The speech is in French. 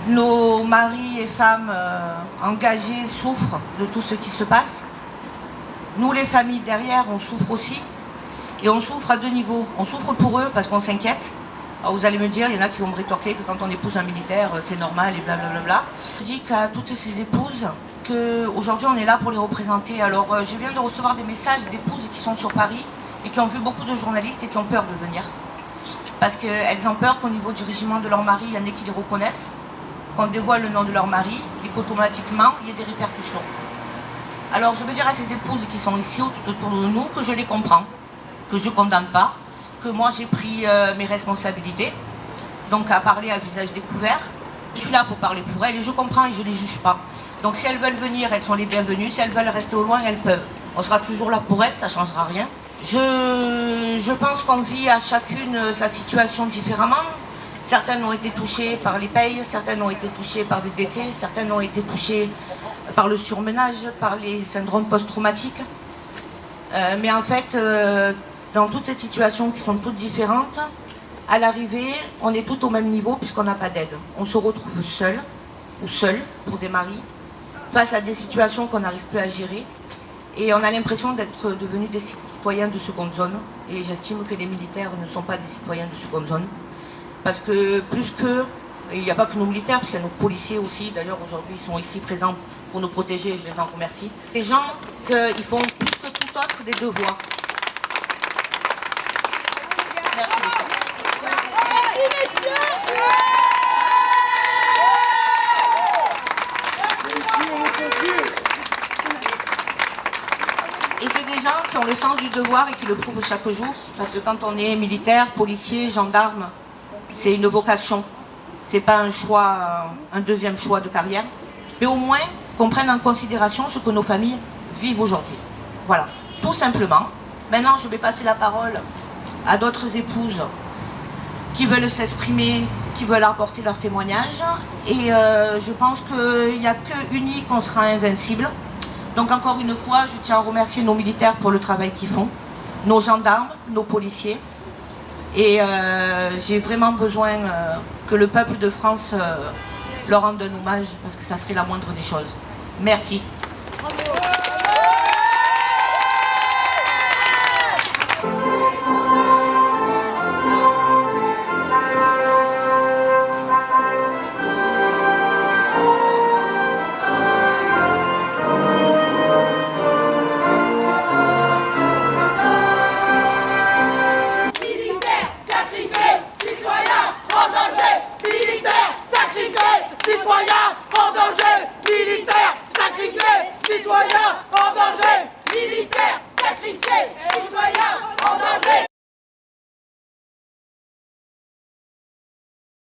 Nos maris et femmes engagés souffrent de tout ce qui se passe. Nous, les familles derrière, on souffre aussi. Et on souffre à deux niveaux. On souffre pour eux parce qu'on s'inquiète. Alors vous allez me dire, il y en a qui vont me rétorquer que quand on épouse un militaire, c'est normal et blablabla. Je dis qu'à toutes ces épouses, qu'aujourd'hui on est là pour les représenter. Alors je viens de recevoir des messages d'épouses qui sont sur Paris et qui ont vu beaucoup de journalistes et qui ont peur de venir. Parce qu'elles ont peur qu'au niveau du régiment de leur mari, il y en ait qui les reconnaissent, qu'on dévoile le nom de leur mari et qu'automatiquement il y ait des répercussions. Alors je veux dire à ces épouses qui sont ici tout autour de nous que je les comprends, que je ne condamne pas, que moi j'ai pris mes responsabilités, donc à parler à visage découvert. Je suis là pour parler pour elles et je comprends et je ne les juge pas. Donc si elles veulent venir, elles sont les bienvenues, si elles veulent rester au loin, elles peuvent. On sera toujours là pour elles, ça ne changera rien. Je pense qu'on vit à chacune sa situation différemment. Certaines ont été touchées par les payes, certaines ont été touchées par des décès, certaines ont été touchées par le surmenage, par les syndromes post-traumatiques. Mais en fait, dans toutes ces situations qui sont toutes différentes, à l'arrivée, on est tous au même niveau puisqu'on n'a pas d'aide. On se retrouve seul ou seul pour des maris face à des situations qu'on n'arrive plus à gérer. Et on a l'impression d'être devenus des citoyens de seconde zone. Et j'estime que les militaires ne sont pas des citoyens de seconde zone. Parce que plus que, il n'y a pas que nos militaires, parce qu'il y a nos policiers aussi, d'ailleurs aujourd'hui ils sont ici présents pour nous protéger, je les en remercie. Les gens qu'ils font plus que tout autre des devoirs. Merci. Et c'est des gens qui ont le sens du devoir et qui le prouvent chaque jour, parce que quand on est militaire, policier, gendarme, c'est une vocation. C'est pas un choix, un deuxième choix de carrière. Mais au moins qu'on prenne en considération ce que nos familles vivent aujourd'hui. Voilà, tout simplement. Maintenant, je vais passer la parole à d'autres épouses qui veulent s'exprimer, qui veulent apporter leur témoignage. Et je pense qu'il n'y a qu'unis qu'on sera invincible. Donc encore une fois, je tiens à remercier nos militaires pour le travail qu'ils font, nos gendarmes, nos policiers. Et j'ai vraiment besoin que le peuple de France leur rende un hommage, parce que ça serait la moindre des choses. Merci. Citoyens en danger, militaires sacrifiés, citoyens en danger, militaires sacrifiés, citoyens